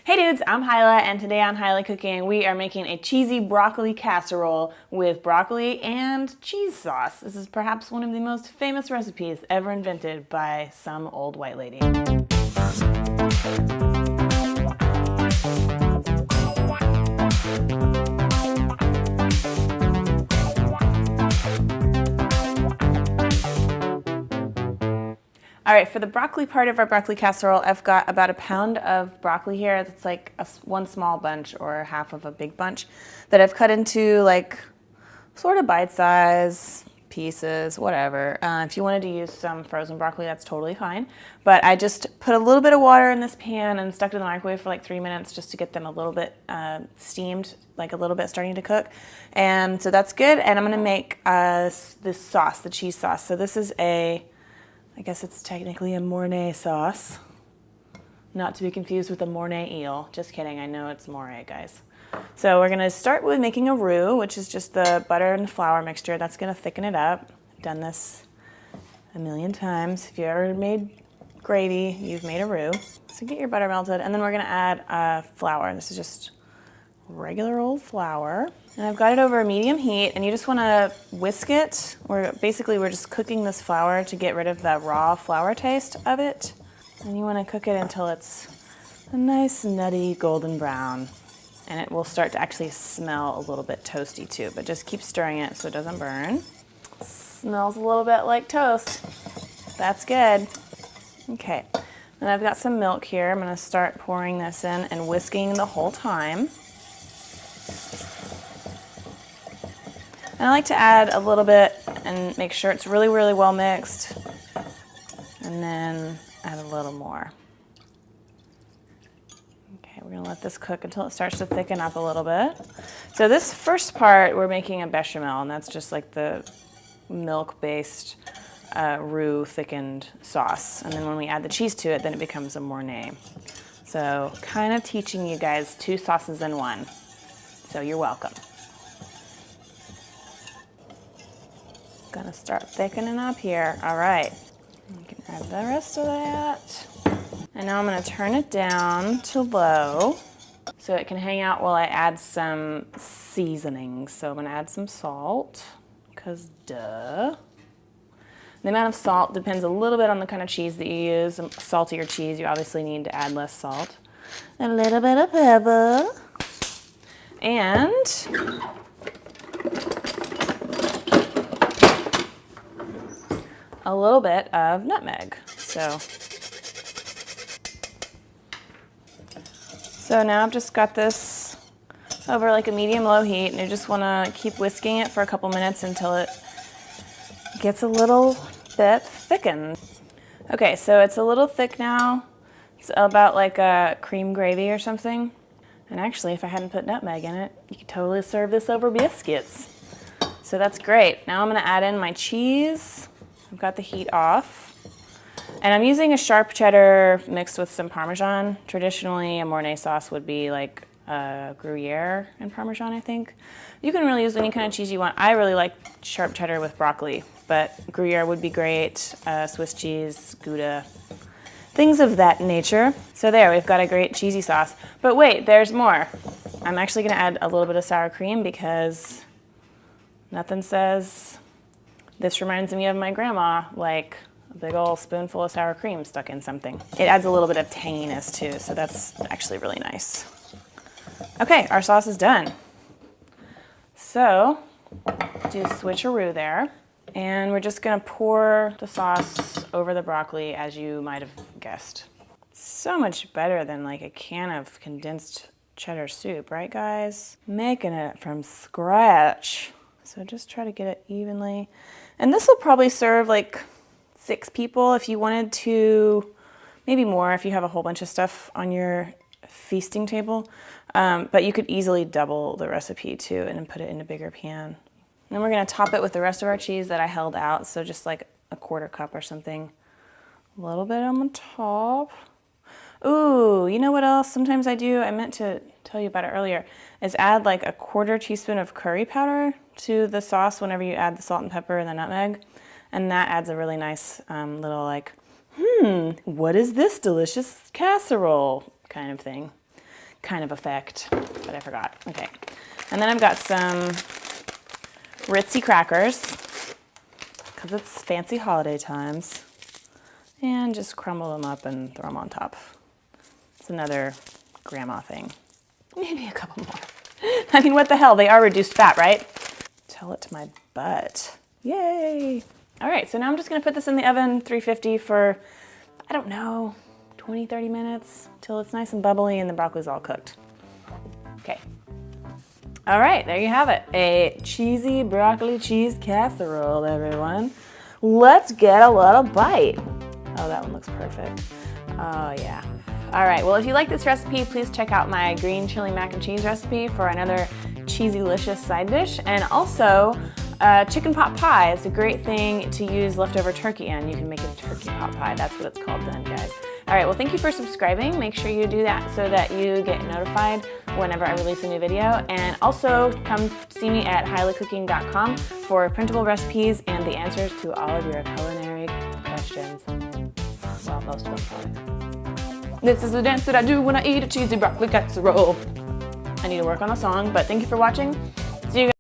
Hey dudes, I'm Hilah, and today on Hilah Cooking, we are making a cheesy broccoli casserole with broccoli and cheese sauce. This is perhaps one of the most famous recipes ever invented by some old white lady. All right, for the broccoli part of our broccoli casserole, I've got about a pound of broccoli here. That's like one small bunch or half of a big bunch that I've cut into like sort of bite-size pieces, whatever. If you wanted to use some frozen broccoli, that's totally fine. But I just put a little bit of water in this pan and stuck it in the microwave for like 3 minutes just to get them a little bit steamed, like a little bit starting to cook. And so that's good. And I'm gonna make this sauce, the cheese sauce. So this is I guess it's technically a Mornay sauce. Not to be confused with a Mornay eel. Just kidding, I know it's Mornay, guys. So we're gonna start with making a roux, which is just the butter and flour mixture. That's gonna thicken it up. I've done this a million times. If you ever made gravy, you've made a roux. So get your butter melted, and then we're gonna add flour. This is just regular old flour. And I've got it over a medium heat, and you just wanna whisk it. We're just cooking this flour to get rid of the raw flour taste of it. And you wanna cook it until it's a nice nutty golden brown. And it will start to actually smell a little bit toasty too, but just keep stirring it so it doesn't burn. Smells a little bit like toast. That's good. Okay, then I've got some milk here. I'm gonna start pouring this in and whisking the whole time. And I like to add a little bit and make sure it's really, really well mixed. And then add a little more. Okay, we're gonna let this cook until it starts to thicken up a little bit. So this first part, we're making a bechamel, and that's just like the milk-based roux thickened sauce. And then when we add the cheese to it, then it becomes a Mornay. So kind of teaching you guys 2 sauces in one. So you're welcome. Gonna start thickening up here. All right, you can add the rest of that. And now I'm gonna turn it down to low so it can hang out while I add some seasonings. So I'm gonna add some salt, because duh. The amount of salt depends a little bit on the kind of cheese that you use. Saltier cheese, you obviously need to add less salt. A little bit of pepper. And a little bit of nutmeg. So now I've just got this over like a medium-low heat, and you just wanna keep whisking it for a couple minutes until it gets a little bit thickened. Okay, so it's a little thick now. It's about like a cream gravy or something. And actually, if I hadn't put nutmeg in it, you could totally serve this over biscuits. So that's great. Now I'm gonna add in my cheese. I've got the heat off. And I'm using a sharp cheddar mixed with some Parmesan. Traditionally, a Mornay sauce would be like Gruyere and Parmesan, I think. You can really use any kind of cheese you want. I really like sharp cheddar with broccoli, but Gruyere would be great, Swiss cheese, Gouda, things of that nature. So there, we've got a great cheesy sauce. But wait, there's more. I'm actually gonna add a little bit of sour cream because nothing says, this reminds me of my grandma, like a big old spoonful of sour cream stuck in something. It adds a little bit of tanginess too, so that's actually really nice. Okay, our sauce is done. So, do a switcheroo there. And we're just gonna pour the sauce over the broccoli, as you might have guessed. So much better than like a can of condensed cheddar soup, right guys? Making it from scratch. So just try to get it evenly. And this will probably serve like 6 people if you wanted to, maybe more if you have a whole bunch of stuff on your feasting table. But you could easily double the recipe too and then put it in a bigger pan. Then we're gonna top it with the rest of our cheese that I held out, so just like a 1/4 cup or something. A little bit on the top. Ooh, you know what else sometimes I do? I meant to tell you about it earlier, is add like a 1/4 teaspoon of curry powder to the sauce whenever you add the salt and pepper and the nutmeg. And that adds a really nice little like, what is this delicious casserole kind of thing. kind of effect, but I forgot. Okay. And then I've got some Ritzy crackers, because it's fancy holiday times. And just crumble them up and throw them on top. It's another grandma thing. Maybe a couple more. I mean, what the hell? They are reduced fat, right? Tell it to my butt. Yay! All right, so now I'm just gonna put this in the oven, 350 for, I don't know, 20, 30 minutes till it's nice and bubbly and the broccoli's all cooked. Okay. All right, there you have it. A cheesy broccoli cheese casserole, everyone. Let's get a little bite. Oh, that one looks perfect. Oh, yeah. All right, well, if you like this recipe, please check out my green chili mac and cheese recipe for another cheesy-licious side dish. And also, chicken pot pie is a great thing to use leftover turkey in. You can make a turkey pot pie. That's what it's called then, guys. All right, well, thank you for subscribing. Make sure you do that so that you get notified whenever I release a new video. And also come see me at HilahCooking.com for printable recipes and the answers to all of your culinary questions. Well, most of them probably. This is the dance that I do when I eat a cheesy broccoli casserole. I need to work on a song, but thank you for watching. See you guys.